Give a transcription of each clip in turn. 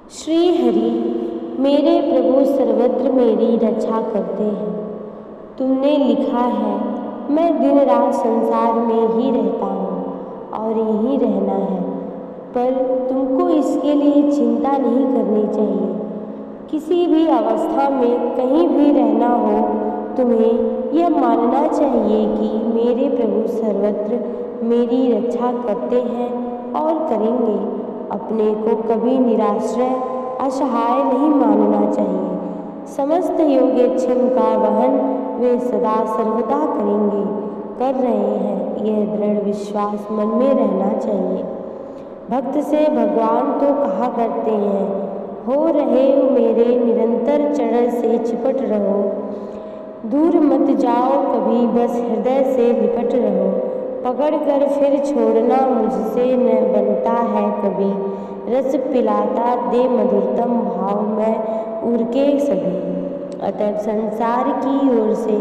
श्री हरि मेरे प्रभु सर्वत्र मेरी रक्षा करते हैं। तुमने लिखा है मैं दिन रात संसार में ही रहता हूँ और यहीं रहना है, पर तुमको इसके लिए चिंता नहीं करनी चाहिए। किसी भी अवस्था में कहीं भी रहना हो तुम्हें यह मानना चाहिए कि मेरे प्रभु सर्वत्र मेरी रक्षा करते हैं और करेंगे। अपने को कभी निराश्रय असहाय नहीं मानना चाहिए। समस्त योगक्षेम का वहन वे सदा सर्वदा करेंगे, कर रहे हैं, यह दृढ़ विश्वास मन में रहना चाहिए। भक्त से भगवान तो कहा करते हैं, हो रहे हो मेरे निरंतर चरण से चिपट रहो, दूर मत जाओ कभी बस हृदय से लिपट रहो, पकड़ कर फिर छोड़ना मुझसे न बनता है कभी, रस पिलाता दे मधुरतम भाव में उड़के सभी। अतः संसार की ओर से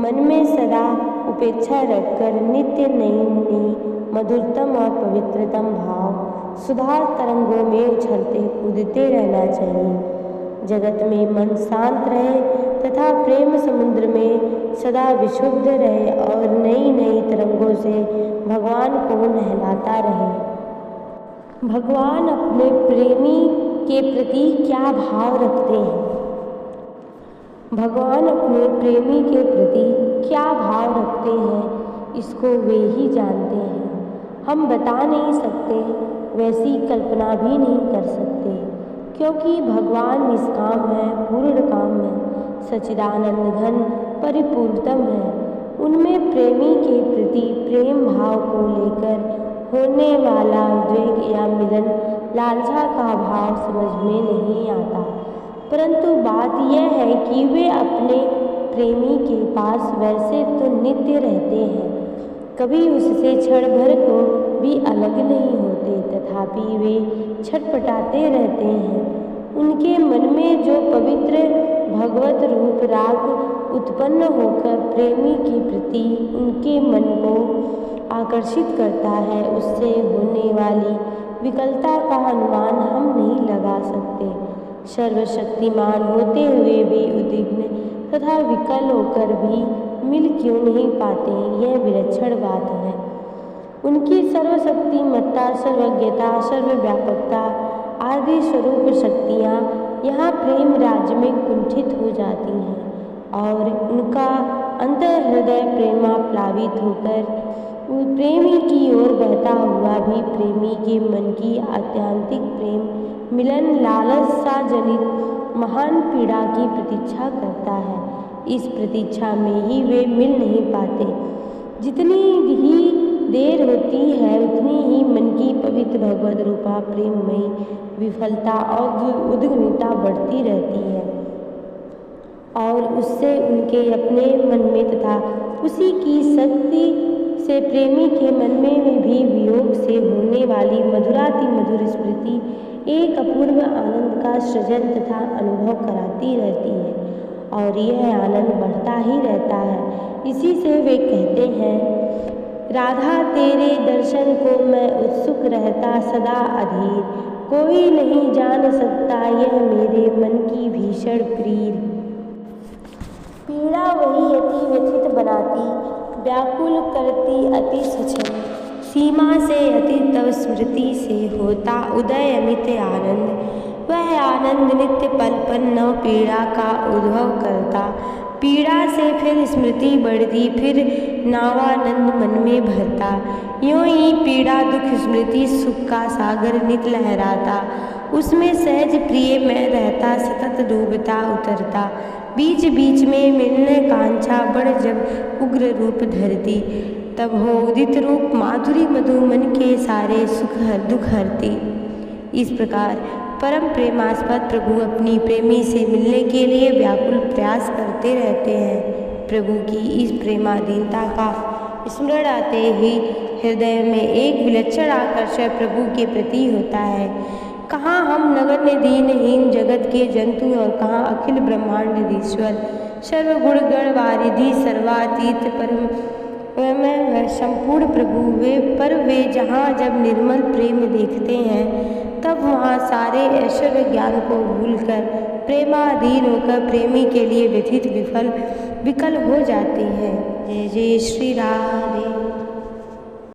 मन में सदा उपेक्षा रखकर नित्य नई नई मधुरतम और पवित्रतम भाव सुधार तरंगों में उछलते कूदते रहना चाहिए। जगत में मन शांत रहे तथा प्रेम समुद्र में सदा विशुद्ध रहे और नई नई तरंगों से भगवान को नहलाता रहे। भगवान अपने प्रेमी के प्रति क्या भाव रखते हैं? भगवान अपने प्रेमी के प्रति क्या भाव रखते हैं इसको वे ही जानते हैं। हम बता नहीं सकते, वैसी कल्पना भी नहीं कर सकते, क्योंकि भगवान निष्काम है, पूर्ण काम है, सच्चिदानंद घन परिपूर्णतम है। उनमें प्रेमी के प्रति प्रेम भाव को लेकर होने वाला उद्वेग या मिलन लालसा का भाव समझ में नहीं आता, परंतु बात यह है कि वे अपने प्रेमी के पास वैसे तो नित्य रहते हैं, कभी उससे क्षण भर को भी अलग नहीं होते, तथापि वे छटपटाते रहते हैं। उनके मन में जो पवित्र भगवत रूप राग उत्पन्न होकर प्रेमी के प्रति उनके मन को आकर्षित करता है, उससे होने वाली विकलता का अनुमान हम नहीं लगा सकते। सर्वशक्तिमान होते हुए भी उद्विग्न तथा विकल होकर भी मिल क्यों नहीं पाते, यह विलक्षण बात है। उनकी सर्वशक्तिमत्ता, सर्वज्ञता, सर्वव्यापकता आदि स्वरूप शक्तियाँ यहाँ प्रेम राज्य में कुंठित हो जाती हैं और उनका अंतर हृदय प्रेमा प्लावित होकर प्रेमी की ओर बहता हुआ भी प्रेमी के मन की आत्यांतिक प्रेम मिलन लालच सा जनित महान पीड़ा की प्रतीक्षा करता है। इस प्रतीक्षा में ही वे मिल नहीं पाते। जितनी ही देर होती है उतनी ही मन की पवित्र भगवद रूपा प्रेममयी विफलता और उद्विग्नता बढ़ती रहती है और उससे उनके अपने मन में तथा उसी की शक्ति से प्रेमी के मन में भी वियोग से होने वाली मधुराति मधुर स्मृति एक अपूर्व आनंद का सृजन तथा अनुभव कराती रहती है और यह आनंद बढ़ता ही रहता है। इसी से वे कहते हैं, राधा तेरे दर्शन को मैं उत्सुक रहता सदा अधीर, कोई नहीं जान सकता यह मेरे मन की भीषण पीर। पीड़ा वही अति व्यथित बनाती, व्याकुल करती अति सचन, सीमा से अति तव स्मृति से होता उदय अमित आनंद। वह आनंद नित्य पल पल नव पीड़ा का उद्भव करता, पीड़ा से फिर स्मृति बढ़ती, फिर नावानंद मन में भरता। यूं ही पीड़ा दुख स्मृति सुख का सागर नित लहराता, उसमें सहज प्रिय में रहता, सतत डूबता उतरता, बीच बीच में मिलने कांक्षा बढ़ जब उग्र रूप धरती, तब हो उदित रूप माधुरी मधु मन के सारे सुख दुख हरती। इस प्रकार परम प्रेमास्पद प्रभु अपनी प्रेमी से मिलने के लिए व्याकुल प्रयास करते रहते हैं। प्रभु की इस प्रेमाधीनता का स्मरण आते ही हृदय में एक विलक्षण आकर्षण प्रभु के प्रति होता है। कहाँ हम नगण्य दीनहीन जगत के जंतु और कहाँ अखिल ब्रह्मांडीश्वर सर्वगुण गण वारिधि सर्वातीत परम संपूर्ण प्रभु वे जहाँ जब निर्मल प्रेम देखते हैं तब वहाँ सारे ऐश्वर्य ज्ञान को भूलकर प्रेमाधीन होकर प्रेमी के लिए व्यथित विकल हो जाती है। जय जय श्री राधे।